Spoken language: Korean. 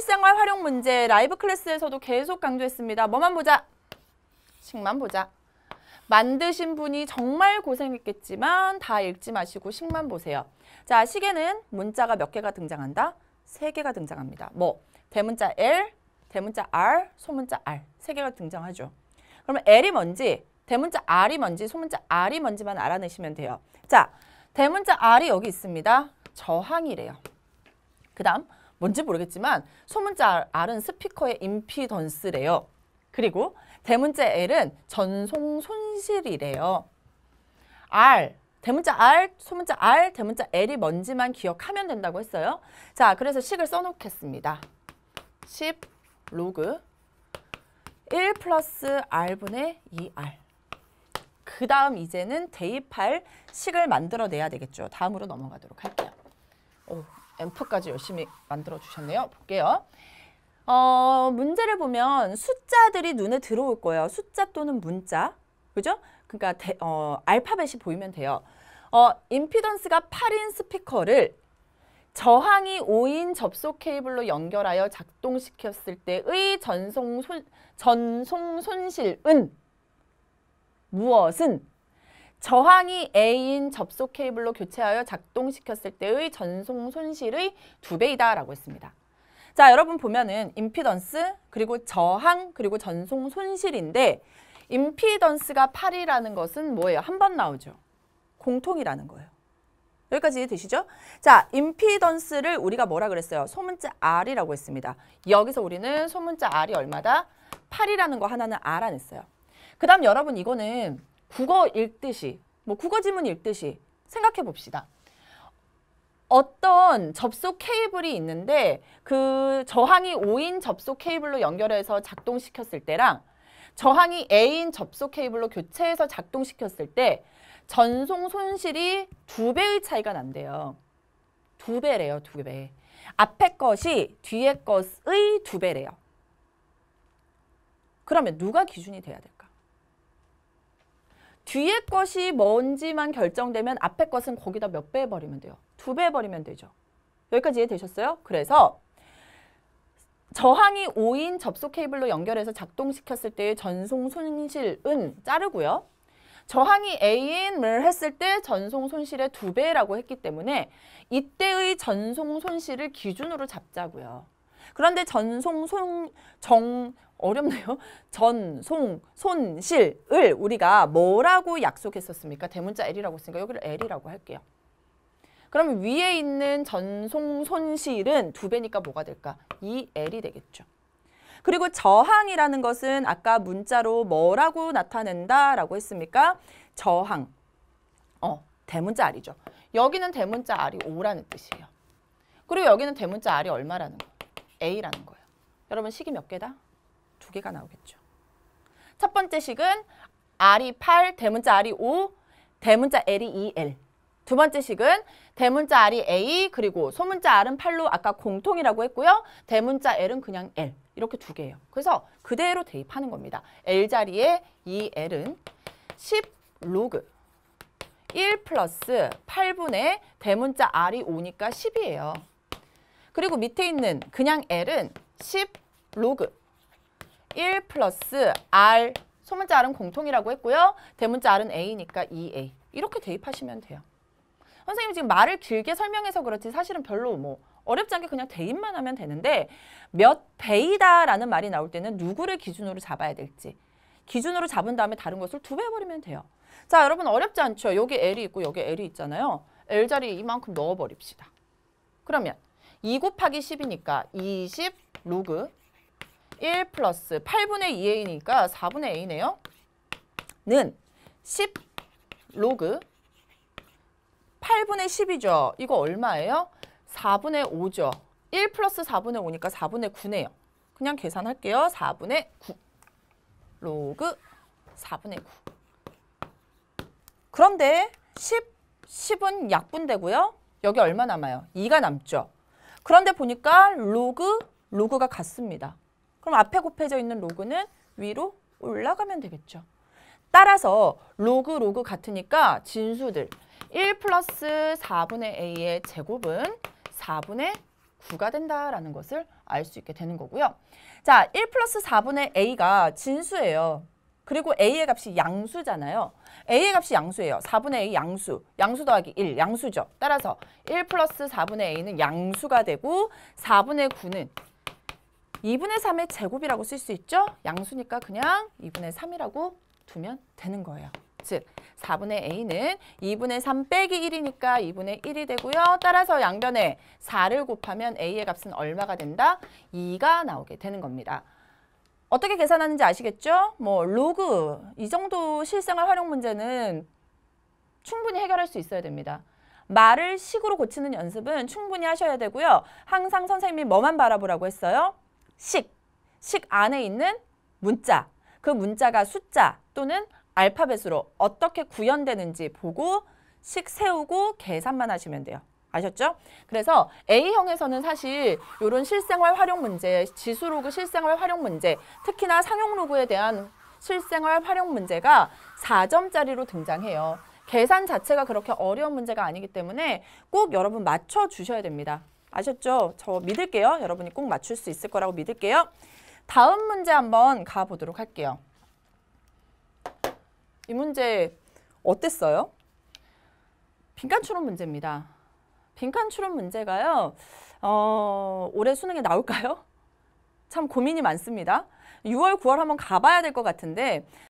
실생활 활용 문제 라이브 클래스에서도 계속 강조했습니다. 뭐만 보자? 식만 보자. 만드신 분이 정말 고생했겠지만 다 읽지 마시고 식만 보세요. 자, 식에는 문자가 몇 개가 등장한다? 3개가 등장합니다. 뭐? 대문자 L, 대문자 R, 소문자 R. 3개가 등장하죠. 그러면 L이 뭔지, 대문자 R이 뭔지, 소문자 R이 뭔지만 알아내시면 돼요. 자, 대문자 R이 여기 있습니다. 저항이래요. 그 다음 뭔지 모르겠지만 소문자 R은 스피커의 임피던스래요. 그리고 대문자 L은 전송 손실이래요. R, 대문자 R, 소문자 R, 대문자 L이 뭔지만 기억하면 된다고 했어요. 자, 그래서 식을 써놓겠습니다. 10 로그 1 플러스 R분의 2R. 그 다음 이제는 대입할 식을 만들어내야 되겠죠. 다음으로 넘어가도록 할게요. 오, 앰프까지 열심히 만들어 주셨네요. 볼게요. 문제를 보면 숫자들이 눈에 들어올 거예요. 숫자 또는 문자. 그죠? 그러니까 알파벳이 보이면 돼요. 임피던스가 8인 스피커를 저항이 5인 접속 케이블로 연결하여 작동시켰을 때의 전송 손실은 무엇은 저항이 A인 접속 케이블로 교체하여 작동시켰을 때의 전송 손실의 2배이다 라고 했습니다. 자, 여러분 보면은 임피던스, 그리고 저항, 그리고 전송 손실인데 임피던스가 8이라는 것은 뭐예요? 한 번 나오죠. 공통이라는 거예요. 여기까지 이해되시죠? 자, 임피던스를 우리가 뭐라 그랬어요? 소문자 R이라고 했습니다. 여기서 우리는 소문자 R이 얼마다? 8이라는 거 하나는 알아냈어요. 그 다음 여러분 이거는 국어 읽듯이, 뭐 국어 지문 읽듯이 생각해 봅시다. 어떤 접속 케이블이 있는데 그 저항이 5인 접속 케이블로 연결해서 작동시켰을 때랑 저항이 A인 접속 케이블로 교체해서 작동시켰을 때 전송 손실이 2배의 차이가 난대요. 2배래요, 2배. 앞에 것이 뒤에 것의 2배래요. 그러면 누가 기준이 돼야 될까? 뒤에 것이 뭔지만 결정되면 앞에 것은 거기다 몇 배 해버리면 돼요? 2배 해버리면 되죠. 여기까지 이해되셨어요? 그래서 저항이 5인 접속 케이블로 연결해서 작동시켰을 때의 전송 손실은 자르고요. 저항이 A인을 했을 때 전송 손실의 2배라고 했기 때문에 이때의 전송 손실을 기준으로 잡자고요. 그런데 어렵네요. 전송 손실을 우리가 뭐라고 약속했었습니까? 대문자 L이라고 했으니까 여기를 L이라고 할게요. 그러면 위에 있는 전송 손실은 2배니까 뭐가 될까? 2L이 되겠죠. 그리고 저항이라는 것은 아까 문자로 뭐라고 나타낸다라고 했습니까? 저항. 대문자 R이죠. 여기는 대문자 R이 5라는 뜻이에요. 그리고 여기는 대문자 R이 얼마라는 거예요? A라는 거예요. 여러분 식이 몇 개다? 2개가 나오겠죠. 첫 번째 식은 R이 8, 대문자 R이 5, 대문자 L이 2L. 두 번째 식은 대문자 R이 A, 그리고 소문자 R은 8로 아까 공통이라고 했고요. 대문자 L은 그냥 L. 이렇게 2개예요. 그래서 그대로 대입하는 겁니다. L 자리에 2L은 10 로그 1 플러스 8분의 대문자 R이 5니까 10이에요. 그리고 밑에 있는 그냥 L은 10 로그 1 플러스 R, 소문자 R은 공통이라고 했고요. 대문자 R은 A니까 2A. 이렇게 대입하시면 돼요. 선생님 지금 말을 길게 설명해서 그렇지 사실은 별로 뭐 어렵지 않게 그냥 대입만 하면 되는데 몇 배이다라는 말이 나올 때는 누구를 기준으로 잡아야 될지 기준으로 잡은 다음에 다른 것을 2배 해버리면 돼요. 자, 여러분 어렵지 않죠? 여기 L이 있고 여기 L이 있잖아요. L 자리에 이만큼 넣어버립시다. 그러면 2 곱하기 10이니까 20 로그 1 플러스 8분의 2A니까 4분의 A네요. 는 10 로그 8분의 10이죠. 이거 얼마예요? 4분의 5죠. 1 플러스 4분의 5니까 4분의 9네요. 그냥 계산할게요. 4분의 9. 로그 4분의 9. 그런데 10은 약분되고요. 여기 얼마 남아요? 2가 남죠. 그런데 보니까 로그가 같습니다. 그럼 앞에 곱해져 있는 로그는 위로 올라가면 되겠죠. 따라서 로그 같으니까 진수들 1 플러스 4분의 A의 제곱은 4분의 9가 된다라는 것을 알 수 있게 되는 거고요. 자, 1 플러스 4분의 a가 진수예요. 그리고 a의 값이 양수잖아요. a의 값이 양수예요. 4분의 a 양수, 양수 더하기 1, 양수죠. 따라서 1 플러스 4분의 a는 양수가 되고 4분의 9는 2분의 3의 제곱이라고 쓸 수 있죠. 양수니까 그냥 2분의 3이라고 두면 되는 거예요. 즉 4분의 a는 2분의 3 빼기 1이니까 2분의 1이 되고요. 따라서 양변에 4를 곱하면 a의 값은 얼마가 된다? 2가 나오게 되는 겁니다. 어떻게 계산하는지 아시겠죠? 뭐 로그 이 정도 실생활 활용 문제는 충분히 해결할 수 있어야 됩니다. 말을 식으로 고치는 연습은 충분히 하셔야 되고요. 항상 선생님이 뭐만 바라보라고 했어요? 식 안에 있는 문자, 그 문자가 숫자 또는 알파벳으로 어떻게 구현되는지 보고 식 세우고 계산만 하시면 돼요. 아셨죠? 그래서 A형에서는 사실 이런 실생활 활용 문제, 지수로그 실생활 활용 문제, 특히나 상용로그에 대한 실생활 활용 문제가 4점짜리로 등장해요. 계산 자체가 그렇게 어려운 문제가 아니기 때문에 꼭 여러분 맞춰주셔야 됩니다. 아셨죠? 저 믿을게요. 여러분이 꼭 맞출 수 있을 거라고 믿을게요. 다음 문제 한번 가보도록 할게요. 이 문제 어땠어요? 빈칸 추론 문제입니다. 빈칸 추론 문제가요. 올해 수능에 나올까요? 참 고민이 많습니다. 6월, 9월 한번 가봐야 될 것 같은데